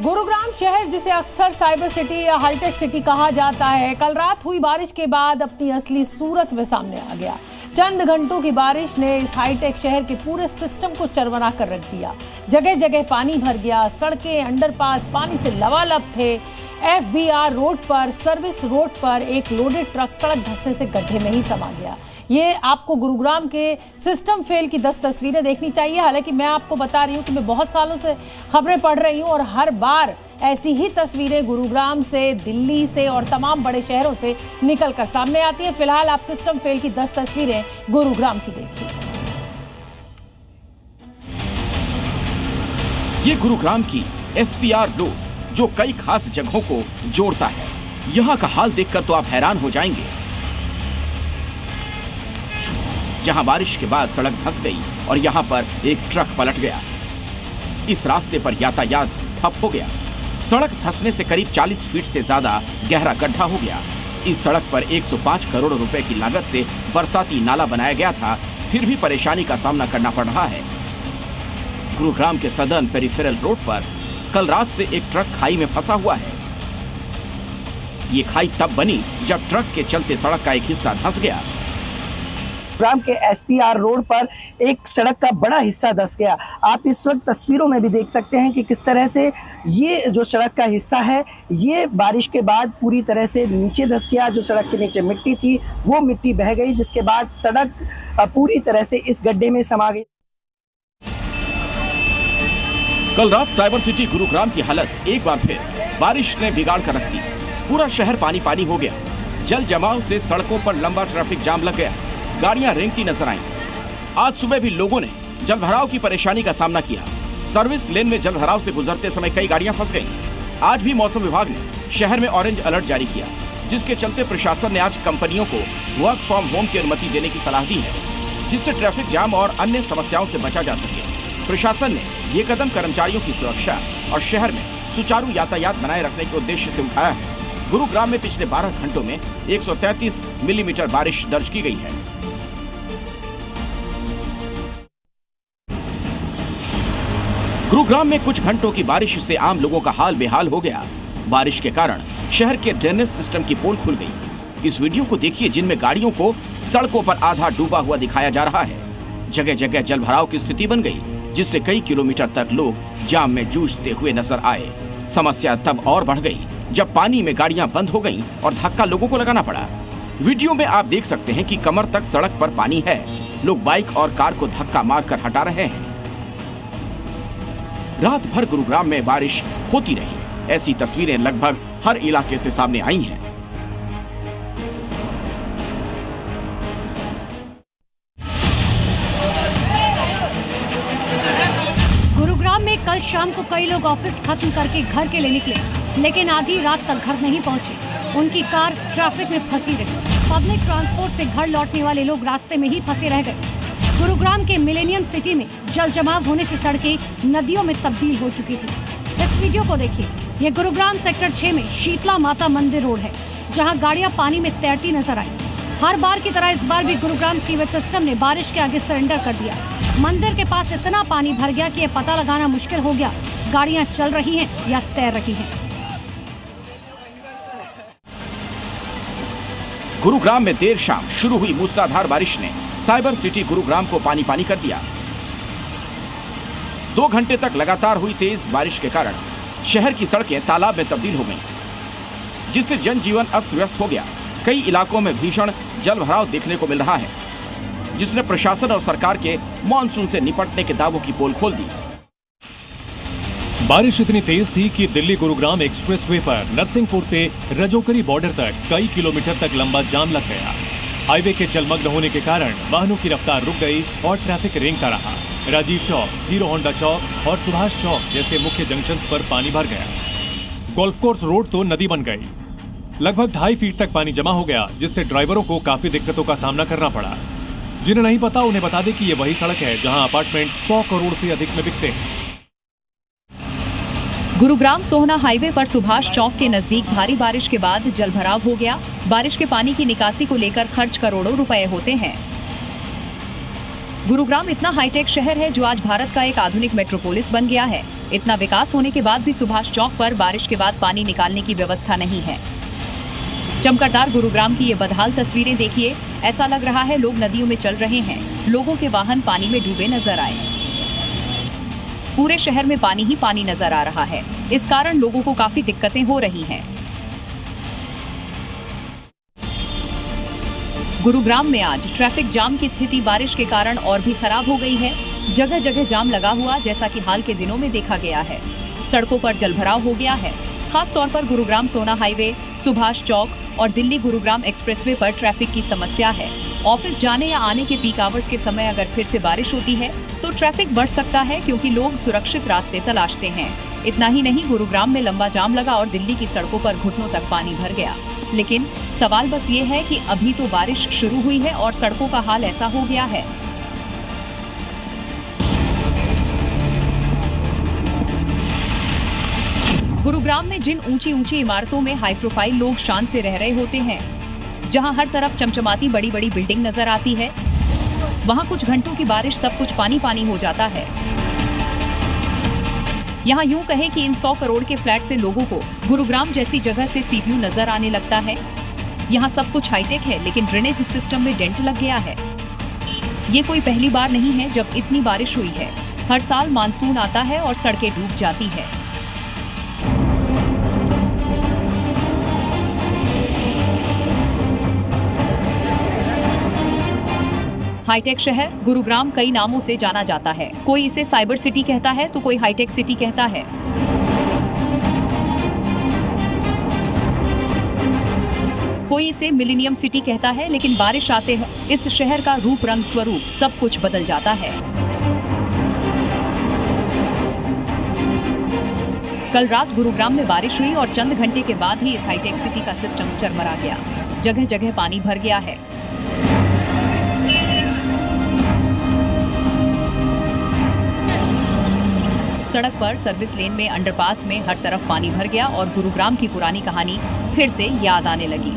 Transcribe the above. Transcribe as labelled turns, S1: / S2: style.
S1: गुरुग्राम शहर, जिसे अक्सर साइबर सिटी या हाईटेक सिटी कहा जाता है, कल रात हुई बारिश के बाद अपनी असली सूरत में सामने आ गया। चंद घंटों की बारिश ने इस हाईटेक शहर के पूरे सिस्टम को चरमरा कर रख दिया। जगह जगह पानी भर गया, सड़कें अंडरपास पानी से लबालब थे। FBR रोड पर, सर्विस रोड पर एक लोडेड ट्रक सड़क धंसने से गड्ढे में ही समा गया। ये आपको गुरुग्राम के सिस्टम फेल की 10 तस्वीरें देखनी चाहिए। हालांकि मैं आपको बता रही हूँ कि मैं बहुत सालों से खबरें पढ़ रही हूँ और हर बार ऐसी ही तस्वीरें गुरुग्राम से, दिल्ली से और तमाम बड़े शहरों से निकलकर सामने आती हैं। फिलहाल आप सिस्टम फेल की 10 तस्वीरें गुरुग्राम की देखिए।
S2: ये गुरुग्राम की SPR रोड जो कई खास जगहों को जोड़ता है। यहाँ का हाल देखकर तो आप हैरान हो जाएंगे। जहाँ बारिश के बाद सड़क धंस गई और यहाँ पर एक ट्रक पलट गया। इस रास्ते पर यातायात ठप हो गया। सड़क धंसने से करीब 40 फीट से ज्यादा गहरा गड्ढा हो गया। इस सड़क पर 105 करोड़ रुपए की लागत से बरसाती नाला बनाया गया था, फिर भी परेशानी का सामना करना पड़ रहा है। गुरुग्राम के सदर्न पेरिफेरल रोड पर कल रात से एक ट्रक खाई में फंसा हुआ है। ये खाई तब बनी जब ट्रक के चलते सड़क का एक हिस्सा धंस गया।
S3: गुरुग्राम के SPR रोड पर एक सड़क का बड़ा हिस्सा धंस गया। आप इस वक्त तस्वीरों में भी देख सकते हैं कि किस तरह से ये जो सड़क का हिस्सा है, ये बारिश के बाद पूरी तरह से नीचे धंस गया। जो सड़क के नीचे मिट्टी थी वो मिट्टी बह गई, जिसके बाद सड़क पूरी तरह से इस गड्ढे में समा गई।
S2: कल रात साइबर सिटी गुरुग्राम की हालत एक बार फिर बारिश ने बिगाड़ कर रख दी। पूरा शहर पानी पानी हो गया। जल जमाव से सड़कों पर लंबा ट्रैफिक जाम लग गया। गाड़ियां रेंगती नजर आईं। आज सुबह भी लोगों ने जलभराव की परेशानी का सामना किया। सर्विस लेन में जलभराव से गुजरते समय कई गाड़ियां फंस गईं। आज भी मौसम विभाग ने शहर में ऑरेंज अलर्ट जारी किया, जिसके चलते प्रशासन ने आज कंपनियों को वर्क फ्रॉम होम की अनुमति देने की सलाह दी है, जिससे ट्रैफिक जाम और अन्य समस्याओं से बचा जा सके। प्रशासन ने ये कदम कर्मचारियों की सुरक्षा और शहर में सुचारू यातायात बनाए रखने के उद्देश्य से उठाया है। गुरुग्राम में पिछले 12 घंटों में 133 मिलीमीटर बारिश दर्ज की गई है। गुरुग्राम में कुछ घंटों की बारिश से आम लोगों का हाल बेहाल हो गया। बारिश के कारण शहर के ड्रेनेज सिस्टम की पोल खुल गई। इस वीडियो को देखिए, जिनमें गाड़ियों को सड़कों पर आधा डूबा हुआ दिखाया जा रहा है। जगह जगह जलभराव की स्थिति बन गई, जिससे कई किलोमीटर तक लोग जाम में जूझते हुए नजर आए। समस्या तब और बढ़ गई जब पानी में गाड़ियां बंद हो गईं और धक्का लोगों को लगाना पड़ा। वीडियो में आप देख सकते हैं कि कमर तक सड़क पर पानी है। लोग बाइक और कार को धक्का मारकर हटा रहे हैं। रात भर गुरुग्राम में बारिश होती रही। ऐसी तस्वीरें लगभग हर इलाके से सामने आई हैं।
S4: गुरुग्राम में कल शाम को कई लोग ऑफिस खत्म करके घर के लिए निकले, लेकिन आधी रात तक घर नहीं पहुंचे। उनकी कार ट्रैफिक में फंसी रही। पब्लिक ट्रांसपोर्ट से घर लौटने वाले लोग रास्ते में ही फंसे रह गए। गुरुग्राम के मिलेनियम सिटी में जल जमाव होने से सड़कें नदियों में तब्दील हो चुकी थी। इस वीडियो को देखिए। ये गुरुग्राम सेक्टर 6 में शीतला माता मंदिर रोड है, जहां गाड़ियां पानी में तैरती नजर आई। हर बार की तरह इस बार भी गुरुग्राम सीवेज सिस्टम ने बारिश के आगे सरेंडर कर दिया। मंदिर के पास इतना पानी भर गया कि ये पता लगाना मुश्किल हो गया गाड़ियां चल रही हैं या तैर रही हैं।
S2: गुरुग्राम में देर शाम शुरू हुई मूसलाधार बारिश ने साइबर सिटी गुरुग्राम को पानी पानी कर दिया। 2 घंटे तक लगातार हुई तेज बारिश के कारण शहर की सड़कें तालाब में तब्दील हो गईं, जिससे जनजीवन अस्त व्यस्त हो गया। कई इलाकों में भीषण जलभराव देखने को मिल रहा है, जिसने प्रशासन और सरकार के मानसून से निपटने के दावों की पोल खोल दी।
S5: बारिश इतनी तेज थी कि दिल्ली गुरुग्राम एक्सप्रेसवे पर नरसिंहपुर से रजोकरी बॉर्डर तक कई किलोमीटर तक लंबा जाम लग गया। हाईवे के जलमग्न होने के कारण वाहनों की रफ्तार रुक गई और ट्रैफिक रेंगता रहा। राजीव चौक, हीरो होंडा चौक और सुभाष चौक जैसे मुख्य जंक्शंस पर पानी भर गया। गोल्फ कोर्स रोड तो नदी बन गई। लगभग 2.5 फीट तक पानी जमा हो गया, जिससे ड्राइवरों को काफी दिक्कतों का सामना करना पड़ा। जिन्हें नहीं पता उन्हें बता दें कि ये वही सड़क है जहां अपार्टमेंट 100 करोड़ से अधिक में बिकते हैं।
S6: गुरुग्राम सोहना हाईवे पर सुभाष चौक के नजदीक भारी बारिश के बाद जलभराव हो गया। बारिश के पानी की निकासी को लेकर खर्च करोड़ों रुपए होते हैं। गुरुग्राम इतना हाईटेक शहर है जो आज भारत का एक आधुनिक मेट्रोपोलिस बन गया है। इतना विकास होने के बाद भी सुभाष चौक पर बारिश के बाद पानी निकालने की व्यवस्था नहीं है। चमकदार गुरुग्राम की ये बदहाल तस्वीरें देखिए। ऐसा लग रहा है लोग नदियों में चल रहे हैं। लोगों के वाहन पानी में डूबे नजर आए। पूरे शहर में पानी ही पानी नजर आ रहा है। इस कारण लोगों को काफी दिक्कतें हो रही हैं। गुरुग्राम में आज ट्रैफिक जाम की स्थिति बारिश के कारण और भी खराब हो गई है। जगह जगह जाम लगा हुआ, जैसा कि हाल के दिनों में देखा गया है। सड़कों पर जलभराव हो गया है। खास तौर पर गुरुग्राम सोना हाईवे, सुभाष चौक और दिल्ली गुरुग्राम एक्सप्रेसवे पर ट्रैफिक की समस्या है। ऑफिस जाने या आने के पीक आवर्स के समय अगर फिर से बारिश होती है तो ट्रैफिक बढ़ सकता है, क्योंकि लोग सुरक्षित रास्ते तलाशते हैं। इतना ही नहीं, गुरुग्राम में लंबा जाम लगा और दिल्ली की सड़कों पर घुटनों तक पानी भर गया। लेकिन सवाल बस ये है कि अभी तो बारिश शुरू हुई है और सड़कों का हाल ऐसा हो गया है। गुरुग्राम में जिन ऊंची ऊंची इमारतों में हाई प्रोफाइल लोग शान से रह रहे होते हैं, जहां हर तरफ चमचमाती बड़ी बड़ी बिल्डिंग नजर आती है, वहां कुछ घंटों की बारिश सब कुछ पानी पानी हो जाता है। यहाँ यूं कहें कि इन 100 करोड़ के फ्लैट से लोगों को गुरुग्राम जैसी जगह से सीधू नजर आने लगता है। यहाँ सब कुछ हाईटेक है, लेकिन ड्रेनेज सिस्टम में डेंट लग गया है। ये कोई पहली बार नहीं है जब इतनी बारिश हुई है। हर साल मानसून आता है और सड़कें डूब जाती है। हाईटेक शहर गुरुग्राम कई नामों से जाना जाता है। कोई इसे साइबर सिटी कहता है तो कोई हाईटेक सिटी कहता है। कोई इसे मिलेनियम सिटी कहता है, लेकिन बारिश आते ही इस शहर का रूप रंग स्वरूप सब कुछ बदल जाता है। कल रात गुरुग्राम में बारिश हुई और चंद घंटे के बाद ही इस हाईटेक सिटी का सिस्टम चरमरा गया। जगह जगह पानी भर गया है। सड़क पर, सर्विस लेन में, अंडरपास में हर तरफ पानी भर गया और गुरुग्राम की पुरानी कहानी फिर से याद आने लगी।